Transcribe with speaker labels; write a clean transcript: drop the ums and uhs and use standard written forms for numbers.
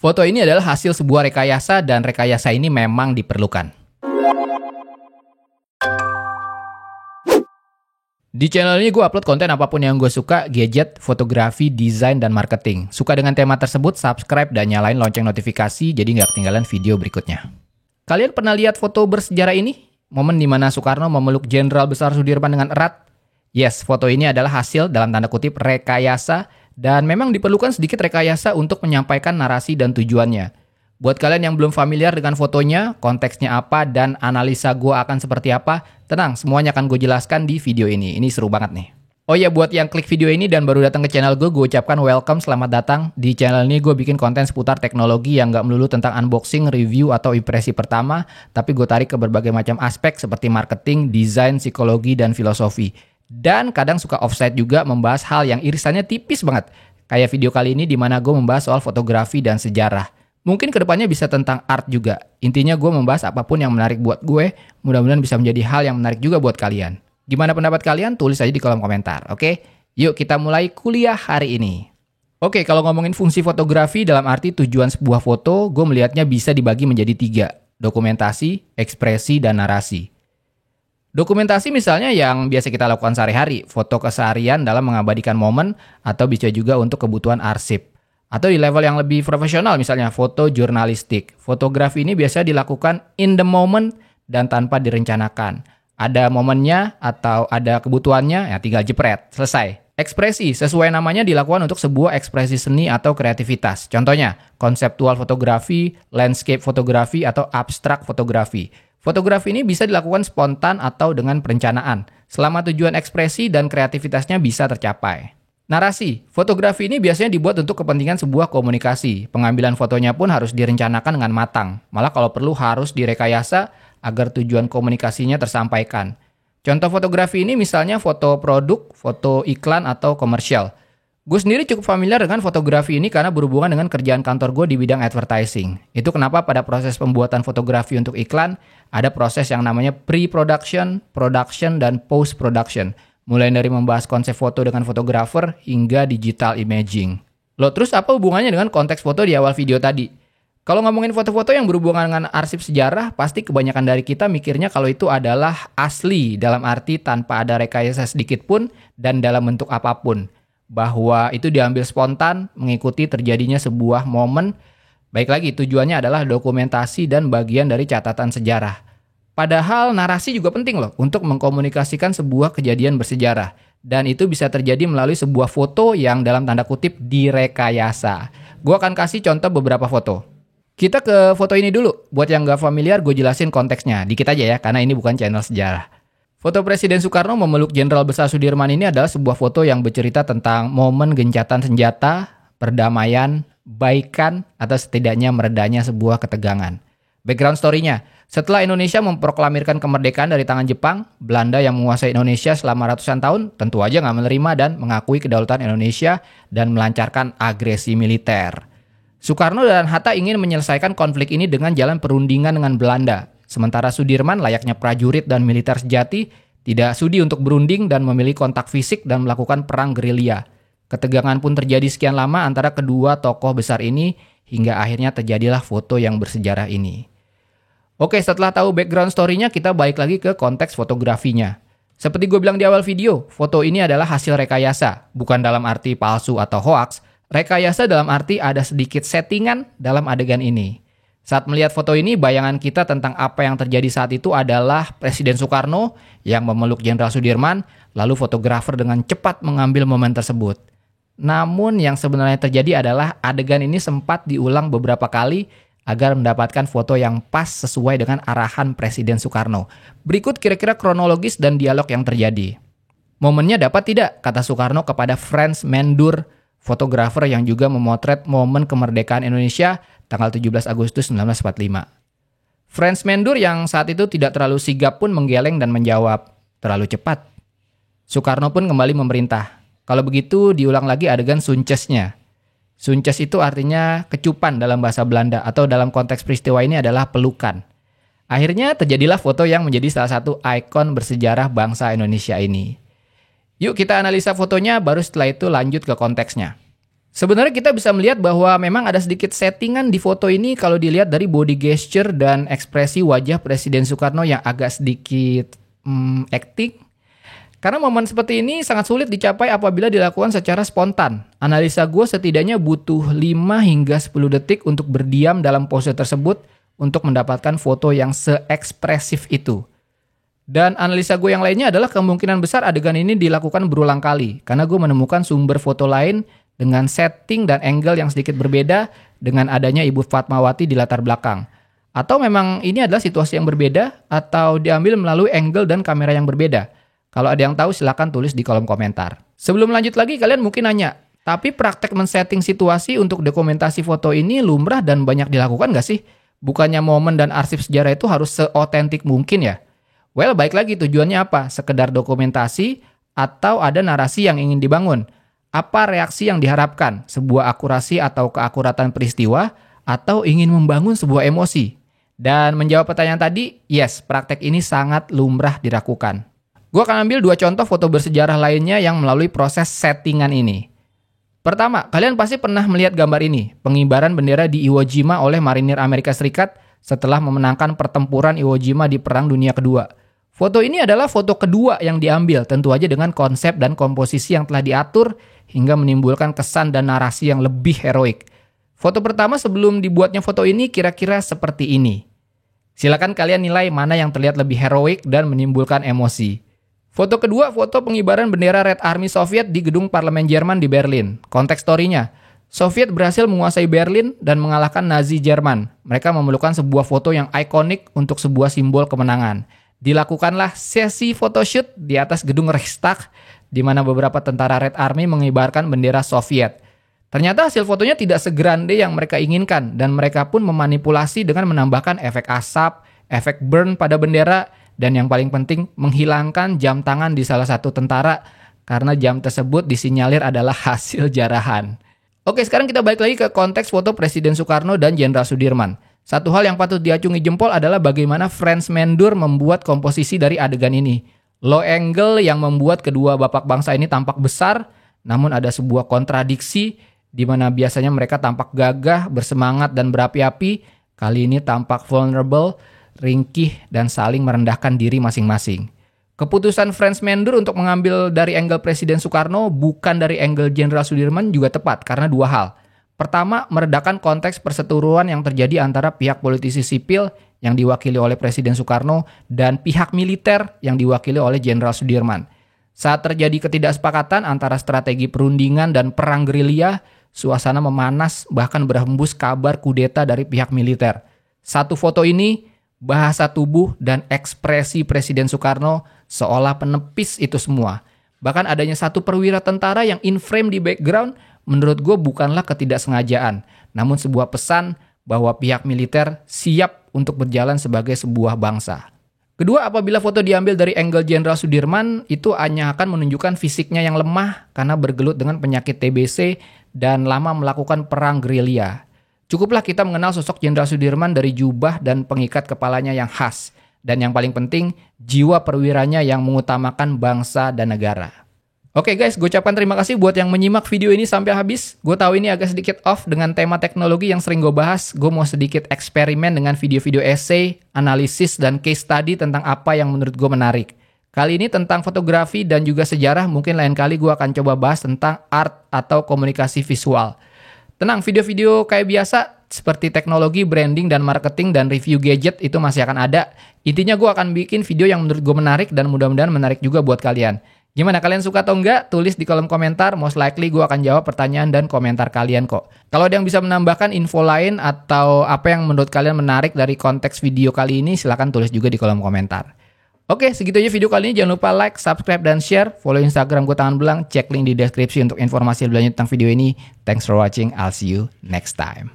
Speaker 1: Foto ini adalah hasil sebuah rekayasa dan rekayasa ini memang diperlukan. Di channel ini gue upload konten apapun yang gue suka, gadget, fotografi, desain, dan marketing. Suka dengan tema tersebut, subscribe dan nyalain lonceng notifikasi jadi nggak ketinggalan video berikutnya. Kalian pernah lihat foto bersejarah ini? Momen di mana Soekarno memeluk Jenderal Besar Sudirman dengan erat? Yes, foto ini adalah hasil dalam tanda kutip rekayasa dan memang diperlukan sedikit rekayasa untuk menyampaikan narasi dan tujuannya. Buat kalian yang belum familiar dengan fotonya, konteksnya apa, dan analisa gue akan seperti apa, tenang, semuanya akan gue jelaskan di video ini. Ini seru banget nih. Oh ya, buat yang klik video ini dan baru datang ke channel gue ucapkan welcome, selamat datang. Di channel ini gue bikin konten seputar teknologi yang gak melulu tentang unboxing, review, atau impresi pertama, tapi gue tarik ke berbagai macam aspek seperti marketing, desain, psikologi, dan filosofi. Dan kadang suka offside juga membahas hal yang irisannya tipis banget. Kayak video kali ini di mana gue membahas soal fotografi dan sejarah. Mungkin kedepannya bisa tentang art juga. Intinya gue membahas apapun yang menarik buat gue. Mudah-mudahan bisa menjadi hal yang menarik juga buat kalian. Gimana pendapat kalian? Tulis aja di kolom komentar, oke? Yuk kita mulai kuliah hari ini. Oke, kalau ngomongin fungsi fotografi dalam arti tujuan sebuah foto, gue melihatnya bisa dibagi menjadi 3. Dokumentasi, ekspresi, dan narasi. Dokumentasi misalnya yang biasa kita lakukan sehari-hari, foto keseharian dalam mengabadikan momen, atau bisa juga untuk kebutuhan arsip. Atau di level yang lebih profesional misalnya foto jurnalistik. Fotografi ini biasa dilakukan in the moment dan tanpa direncanakan. Ada momennya atau ada kebutuhannya, ya tinggal jepret, selesai. Ekspresi, sesuai namanya dilakukan untuk sebuah ekspresi seni atau kreativitas. Contohnya, konseptual fotografi, landscape fotografi, atau abstrak fotografi. Fotografi ini bisa dilakukan spontan atau dengan perencanaan, selama tujuan ekspresi dan kreativitasnya bisa tercapai. Narasi, fotografi ini biasanya dibuat untuk kepentingan sebuah komunikasi. Pengambilan fotonya pun harus direncanakan dengan matang, malah kalau perlu harus direkayasa agar tujuan komunikasinya tersampaikan. Contoh fotografi ini misalnya foto produk, foto iklan, atau komersial. Gue sendiri cukup familiar dengan fotografi ini karena berhubungan dengan kerjaan kantor gue di bidang advertising. Itu kenapa pada proses pembuatan fotografi untuk iklan, ada proses yang namanya pre-production, production, dan post-production. Mulai dari membahas konsep foto dengan fotografer hingga digital imaging. Loh, terus apa hubungannya dengan konteks foto di awal video tadi? Kalau ngomongin foto-foto yang berhubungan dengan arsip sejarah, pasti kebanyakan dari kita mikirnya kalau itu adalah asli dalam arti tanpa ada rekayasa sedikit pun dan dalam bentuk apapun. Bahwa itu diambil spontan, mengikuti terjadinya sebuah momen. Baik lagi, tujuannya adalah dokumentasi dan bagian dari catatan sejarah. Padahal narasi juga penting loh untuk mengkomunikasikan sebuah kejadian bersejarah. Dan itu bisa terjadi melalui sebuah foto yang dalam tanda kutip direkayasa. Gue akan kasih contoh beberapa foto. Kita ke foto ini dulu. Buat yang gak familiar, gue jelasin konteksnya. Dikit aja ya, karena ini bukan channel sejarah. Foto Presiden Soekarno memeluk Jenderal Besar Sudirman ini adalah sebuah foto yang bercerita tentang momen gencatan senjata, perdamaian, baikan, atau setidaknya meredanya sebuah ketegangan. Background story-nya, setelah Indonesia memproklamirkan kemerdekaan dari tangan Jepang, Belanda yang menguasai Indonesia selama ratusan tahun tentu aja nggak menerima dan mengakui kedaulatan Indonesia dan melancarkan agresi militer. Soekarno dan Hatta ingin menyelesaikan konflik ini dengan jalan perundingan dengan Belanda. Sementara Sudirman layaknya prajurit dan militer sejati, tidak sudi untuk berunding dan memilih kontak fisik dan melakukan perang gerilya. Ketegangan pun terjadi sekian lama antara kedua tokoh besar ini, hingga akhirnya terjadilah foto yang bersejarah ini. Oke, setelah tahu background story-nya, kita balik lagi ke konteks fotografinya. Seperti gue bilang di awal video, foto ini adalah hasil rekayasa, bukan dalam arti palsu atau hoax. Rekayasa dalam arti ada sedikit settingan dalam adegan ini. Saat melihat foto ini, bayangan kita tentang apa yang terjadi saat itu adalah Presiden Soekarno yang memeluk Jenderal Sudirman, lalu fotografer dengan cepat mengambil momen tersebut. Namun yang sebenarnya terjadi adalah adegan ini sempat diulang beberapa kali agar mendapatkan foto yang pas sesuai dengan arahan Presiden Soekarno. Berikut kira-kira kronologis dan dialog yang terjadi. Momennya dapat tidak, kata Soekarno kepada Frans Mendur, fotografer yang juga memotret momen kemerdekaan Indonesia tanggal 17 Agustus 1945. Frans Mendur yang saat itu tidak terlalu sigap pun menggeleng dan menjawab, terlalu cepat. Soekarno pun kembali memerintah. Kalau begitu diulang lagi adegan suncesnya. Sunces itu artinya kecupan dalam bahasa Belanda atau dalam konteks peristiwa ini adalah pelukan. Akhirnya terjadilah foto yang menjadi salah satu ikon bersejarah bangsa Indonesia ini. Yuk kita analisa fotonya, baru setelah itu lanjut ke konteksnya. Sebenarnya kita bisa melihat bahwa memang ada sedikit settingan di foto ini kalau dilihat dari body gesture dan ekspresi wajah Presiden Soekarno yang agak sedikit acting. Karena momen seperti ini sangat sulit dicapai apabila dilakukan secara spontan. Analisa gue setidaknya butuh 5 hingga 10 detik untuk berdiam dalam pose tersebut untuk mendapatkan foto yang seekspresif itu. Dan analisa gue yang lainnya adalah kemungkinan besar adegan ini dilakukan berulang kali. Karena gue menemukan sumber foto lain dengan setting dan angle yang sedikit berbeda dengan adanya Ibu Fatmawati di latar belakang. Atau memang ini adalah situasi yang berbeda atau diambil melalui angle dan kamera yang berbeda. Kalau ada yang tahu silahkan tulis di kolom komentar. Sebelum lanjut lagi kalian mungkin nanya, tapi praktek men-setting situasi untuk dokumentasi foto ini lumrah dan banyak dilakukan gak sih? Bukannya momen dan arsip sejarah itu harus seotentik mungkin ya? Well, baik lagi tujuannya apa? Sekedar dokumentasi atau ada narasi yang ingin dibangun? Apa reaksi yang diharapkan? Sebuah akurasi atau keakuratan peristiwa? Atau ingin membangun sebuah emosi? Dan menjawab pertanyaan tadi, yes, praktek ini sangat lumrah dilakukan. Gue akan ambil 2 contoh foto bersejarah lainnya yang melalui proses settingan ini. Pertama, kalian pasti pernah melihat gambar ini, pengibaran bendera di Iwo Jima oleh marinir Amerika Serikat setelah memenangkan pertempuran Iwo Jima di Perang Dunia Kedua. Foto ini adalah foto kedua yang diambil, tentu aja dengan konsep dan komposisi yang telah diatur hingga menimbulkan kesan dan narasi yang lebih heroik. Foto pertama sebelum dibuatnya foto ini kira-kira seperti ini. Silakan kalian nilai mana yang terlihat lebih heroik dan menimbulkan emosi. Foto kedua, foto pengibaran bendera Red Army Soviet di gedung parlemen Jerman di Berlin. Konteks story-nya, Soviet berhasil menguasai Berlin dan mengalahkan Nazi Jerman. Mereka memerlukan sebuah foto yang ikonik untuk sebuah simbol kemenangan. Dilakukanlah sesi photoshoot di atas gedung Reichstag, di mana beberapa tentara Red Army mengibarkan bendera Soviet. Ternyata hasil fotonya tidak segrande yang mereka inginkan, dan mereka pun memanipulasi dengan menambahkan efek asap, efek burn pada bendera, dan yang paling penting, menghilangkan jam tangan di salah satu tentara, karena jam tersebut disinyalir adalah hasil jarahan. Oke, sekarang kita balik lagi ke konteks foto Presiden Soekarno dan Jenderal Sudirman. Satu hal yang patut diacungi jempol adalah bagaimana Frans Mendur membuat komposisi dari adegan ini. Low angle yang membuat kedua bapak bangsa ini tampak besar, namun ada sebuah kontradiksi di mana biasanya mereka tampak gagah, bersemangat, dan berapi-api. Kali ini tampak vulnerable, ringkih, dan saling merendahkan diri masing-masing. Keputusan Frans Mendur untuk mengambil dari angle Presiden Soekarno bukan dari angle Jenderal Sudirman juga tepat karena 2 hal. Pertama, meredakan konteks perseteruan yang terjadi antara pihak politisi sipil yang diwakili oleh Presiden Soekarno dan pihak militer yang diwakili oleh Jenderal Sudirman. Saat terjadi ketidaksepakatan antara strategi perundingan dan perang gerilya, suasana memanas bahkan berhembus kabar kudeta dari pihak militer. Satu foto ini, bahasa tubuh dan ekspresi Presiden Soekarno seolah penepis itu semua. Bahkan adanya satu perwira tentara yang in frame di background menurut gue bukanlah ketidaksengajaan, namun sebuah pesan bahwa pihak militer siap untuk berjalan sebagai sebuah bangsa. Kedua, apabila foto diambil dari angle Jenderal Sudirman, itu hanya akan menunjukkan fisiknya yang lemah karena bergelut dengan penyakit TBC dan lama melakukan perang gerilya. Cukuplah kita mengenal sosok Jenderal Sudirman dari jubah dan pengikat kepalanya yang khas. Dan yang paling penting, jiwa perwiranya yang mengutamakan bangsa dan negara. Oke guys, gue ucapkan terima kasih buat yang menyimak video ini sampai habis. Gue tahu ini agak sedikit off dengan tema teknologi yang sering gue bahas. Gue mau sedikit eksperimen dengan video-video essay, analisis, dan case study tentang apa yang menurut gue menarik. Kali ini tentang fotografi dan juga sejarah, mungkin lain kali gue akan coba bahas tentang art atau komunikasi visual. Tenang, video-video kayak biasa seperti teknologi, branding, dan marketing, dan review gadget itu masih akan ada. Intinya gue akan bikin video yang menurut gue menarik dan mudah-mudahan menarik juga buat kalian. Gimana, kalian suka atau enggak? Tulis di kolom komentar, most likely gue akan jawab pertanyaan dan komentar kalian kok. Kalau ada yang bisa menambahkan info lain atau apa yang menurut kalian menarik dari konteks video kali ini, silahkan tulis juga di kolom komentar. Oke, segitu aja video kali ini. Jangan lupa like, subscribe, dan share. Follow Instagram gue Tangan Belang, cek link di deskripsi untuk informasi lebih lanjut tentang video ini. Thanks for watching, I'll see you next time.